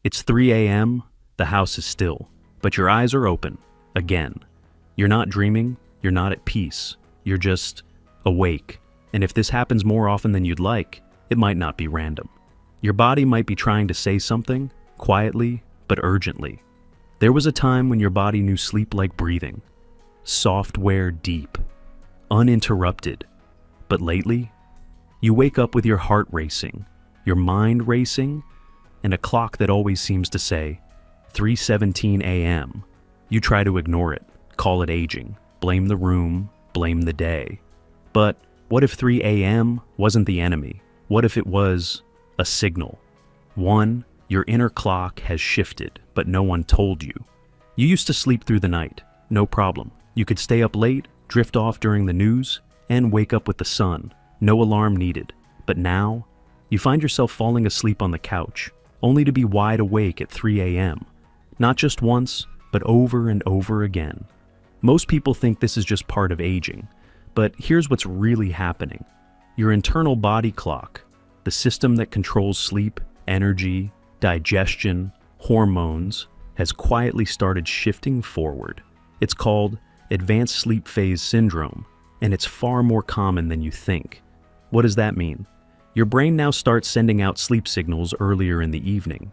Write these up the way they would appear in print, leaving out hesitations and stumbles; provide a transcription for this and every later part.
It's 3 a.m., the house is still, but your eyes are open, again. You're not dreaming, you're not at peace, you're just awake. And if this happens more often than you'd like, it might not be random. Your body might be trying to say something, quietly but urgently. There was a time when your body knew sleep like breathing. Software deep, uninterrupted. But lately, you wake up with your heart racing, your mind racing, and a clock that always seems to say 3:17 a.m. You try to ignore it, call it aging, blame the room, blame the day. But what if 3 a.m. wasn't the enemy? What if it was a signal? One, your inner clock has shifted, but no one told you. You used to sleep through the night, no problem. You could stay up late, drift off during the news, and wake up with the sun. No alarm needed. But now, you find yourself falling asleep on the couch, only to be wide awake at 3 a.m. Not just once, but over and over again. Most people think this is just part of aging, but here's what's really happening. Your internal body clock, the system that controls sleep, energy, digestion, hormones, has quietly started shifting forward. It's called advanced sleep phase syndrome, and it's far more common than you think. What does that mean? Your brain now starts sending out sleep signals earlier in the evening.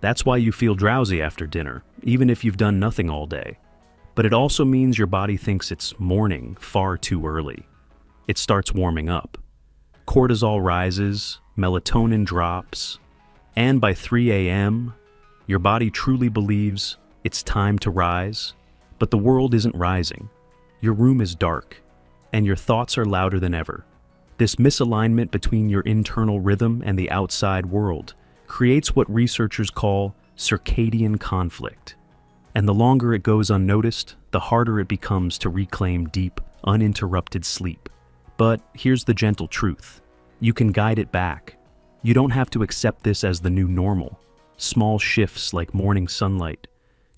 That's why you feel drowsy after dinner, even if you've done nothing all day. But it also means your body thinks it's morning far too early. It starts warming up. Cortisol rises, melatonin drops, and by 3 a.m., your body truly believes it's time to rise, but the world isn't rising. Your room is dark, and your thoughts are louder than ever. This misalignment between your internal rhythm and the outside world creates what researchers call circadian conflict. And the longer it goes unnoticed, the harder it becomes to reclaim deep, uninterrupted sleep. But here's the gentle truth. You can guide it back. You don't have to accept this as the new normal. Small shifts like morning sunlight,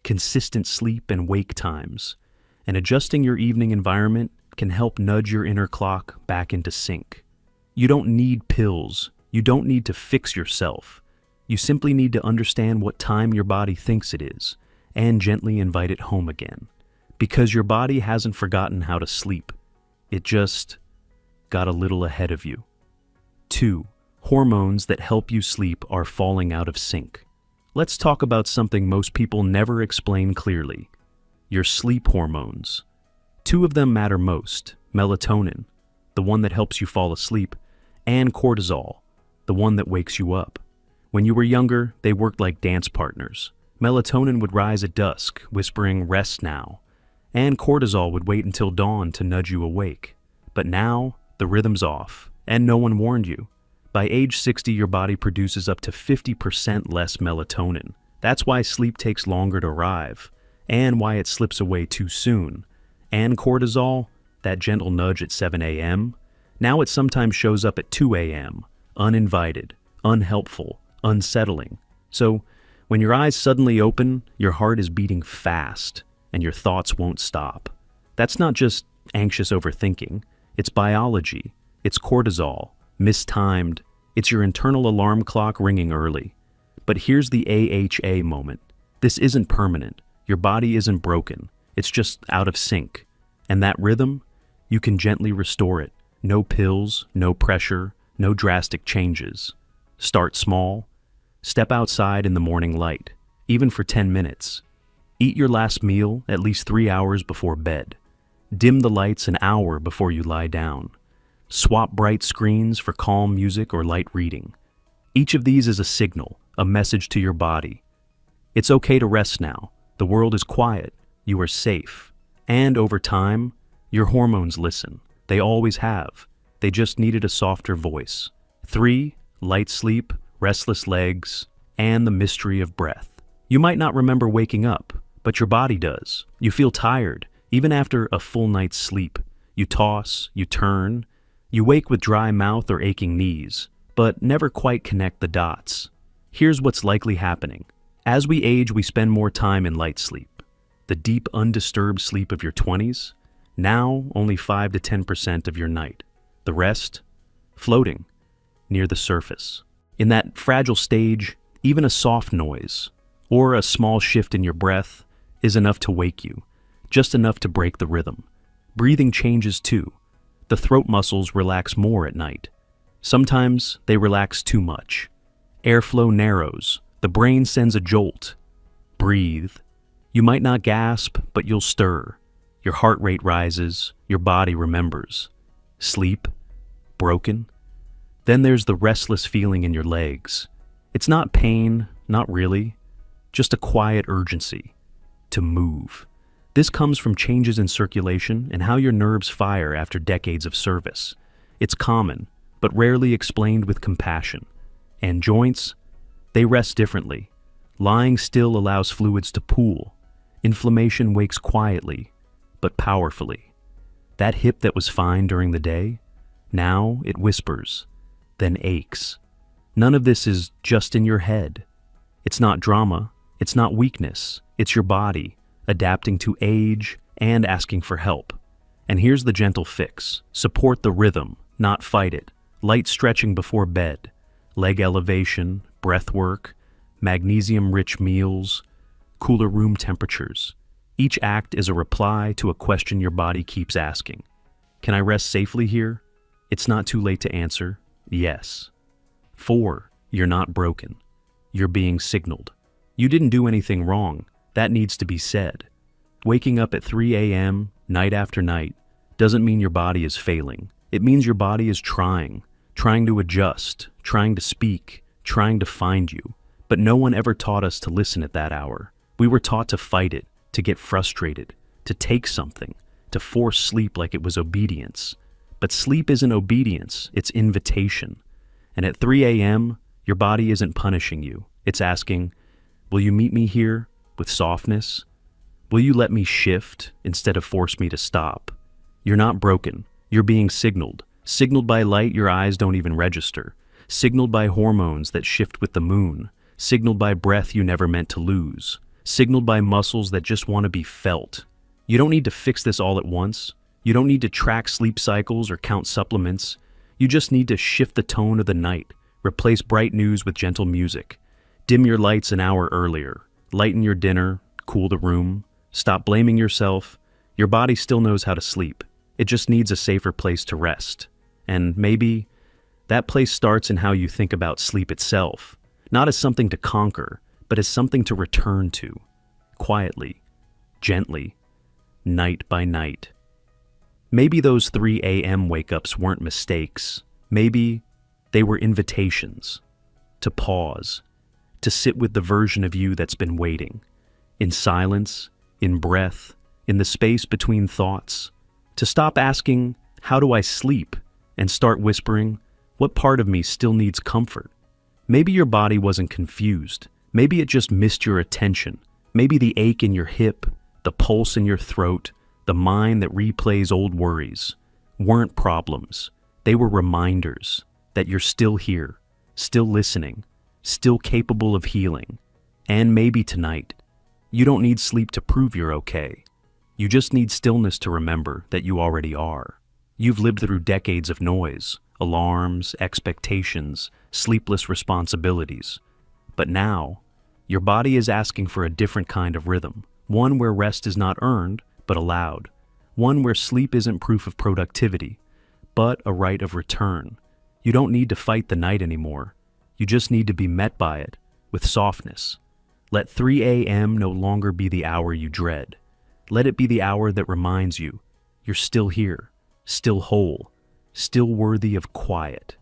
consistent sleep and wake times, and adjusting your evening environment can help nudge your inner clock back into sync. You don't need pills. You don't need to fix yourself. You simply need to understand what time your body thinks it is and gently invite it home again. Because your body hasn't forgotten how to sleep. It just got a little ahead of you. 2. Hormones that help you sleep are falling out of sync. Let's talk about something most people never explain clearly. Your sleep hormones. 2 of them matter most: melatonin, the one that helps you fall asleep, and cortisol, the one that wakes you up. When you were younger, they worked like dance partners. Melatonin would rise at dusk, whispering, "Rest now," and cortisol would wait until dawn to nudge you awake. But now, the rhythm's off, and no one warned you. By age 60, your body produces up to 50% less melatonin. That's why sleep takes longer to arrive, and why it slips away too soon. And cortisol, that gentle nudge at 7 a.m., now it sometimes shows up at 2 a.m., uninvited, unhelpful, unsettling. So, when your eyes suddenly open, your heart is beating fast, and your thoughts won't stop. That's not just anxious overthinking. It's biology. It's cortisol, mistimed. It's your internal alarm clock ringing early. But here's the AHA moment. This isn't permanent. Your body isn't broken. It's just out of sync. And that rhythm, you can gently restore it. No pills, no pressure, no drastic changes. Start small. Step outside in the morning light, even for 10 minutes. Eat your last meal at least 3 hours before bed. Dim the lights an hour before you lie down. Swap bright screens for calm music or light reading. Each of these is a signal, a message to your body. It's okay to rest now. The world is quiet. You are safe. And over time, your hormones listen. They always have. They just needed a softer voice. 3, light sleep, restless legs, and the mystery of breath. You might not remember waking up, but your body does. You feel tired, even after a full night's sleep. You toss, you turn, you wake with dry mouth or aching knees, but never quite connect the dots. Here's what's likely happening. As we age, we spend more time in light sleep. The deep, undisturbed sleep of your 20s, now only 5 to 10% of your night. The rest, floating near the surface. In that fragile stage, even a soft noise, or a small shift in your breath is enough to wake you, just enough to break the rhythm. Breathing changes too. The throat muscles relax more at night. Sometimes they relax too much. Airflow narrows. The brain sends a jolt. Breathe. You might not gasp, but you'll stir. Your heart rate rises. Your body remembers. Sleep? Broken? Then there's the restless feeling in your legs. It's not pain, not really, just a quiet urgency to move. This comes from changes in circulation and how your nerves fire after decades of service. It's common, but rarely explained with compassion. And joints? They rest differently. Lying still allows fluids to pool. Inflammation wakes quietly, but powerfully. That hip that was fine during the day, now it whispers, then aches. None of this is just in your head. It's not drama, it's not weakness, it's your body, adapting to age and asking for help. And here's the gentle fix. Support the rhythm, not fight it. Light stretching before bed, leg elevation, breath work, magnesium-rich meals, cooler room temperatures. Each act is a reply to a question your body keeps asking. Can I rest safely here? It's not too late to answer, yes. 4. You're not broken. You're being signaled. You didn't do anything wrong. That needs to be said. Waking up at 3 a.m., night after night, doesn't mean your body is failing. It means your body is trying to adjust, trying to speak, trying to find you. But no one ever taught us to listen at that hour. We were taught to fight it, to get frustrated, to take something, to force sleep like it was obedience. But sleep isn't obedience, it's invitation. And at 3 a.m., your body isn't punishing you. It's asking, will you meet me here with softness? Will you let me shift instead of force me to stop? You're not broken. You're being signaled. Signaled by light your eyes don't even register. Signaled by hormones that shift with the moon. Signaled by breath you never meant to lose. Signaled by muscles that just want to be felt. You don't need to fix this all at once. You don't need to track sleep cycles or count supplements. You just need to shift the tone of the night, replace bright news with gentle music, dim your lights an hour earlier, lighten your dinner, cool the room, stop blaming yourself. Your body still knows how to sleep. It just needs a safer place to rest. And maybe that place starts in how you think about sleep itself, not as something to conquer, but as something to return to, quietly, gently, night by night. Maybe those 3 a.m. wake-ups weren't mistakes. Maybe they were invitations to pause, to sit with the version of you that's been waiting, in silence, in breath, in the space between thoughts, to stop asking, how do I sleep, and start whispering, what part of me still needs comfort? Maybe your body wasn't confused. Maybe it just missed your attention. Maybe the ache in your hip, the pulse in your throat, the mind that replays old worries weren't problems. They were reminders that you're still here, still listening, still capable of healing. And maybe tonight, you don't need sleep to prove you're okay. You just need stillness to remember that you already are. You've lived through decades of noise, alarms, expectations, sleepless responsibilities. But now, your body is asking for a different kind of rhythm, one where rest is not earned, but allowed. One where sleep isn't proof of productivity, but a right of return. You don't need to fight the night anymore. You just need to be met by it with softness. Let 3 a.m. no longer be the hour you dread. Let it be the hour that reminds you you're still here, still whole, still worthy of quiet.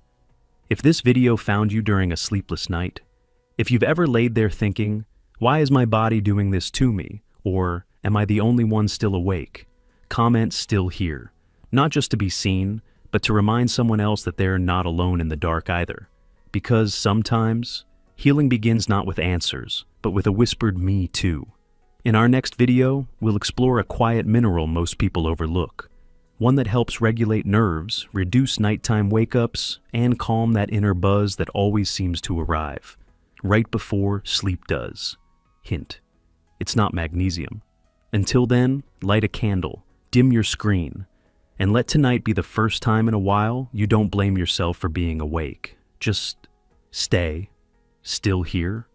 If this video found you during a sleepless night, if you've ever laid there thinking, why is my body doing this to me? Or, am I the only one still awake? Comment still here, not just to be seen, but to remind someone else that they're not alone in the dark either. Because sometimes, healing begins not with answers, but with a whispered me too. In our next video, we'll explore a quiet mineral most people overlook. One that helps regulate nerves, reduce nighttime wake-ups, and calm that inner buzz that always seems to arrive, right before sleep does. Hint: it's not magnesium. Until then, light a candle, dim your screen, and let tonight be the first time in a while you don't blame yourself for being awake. Just stay, still here,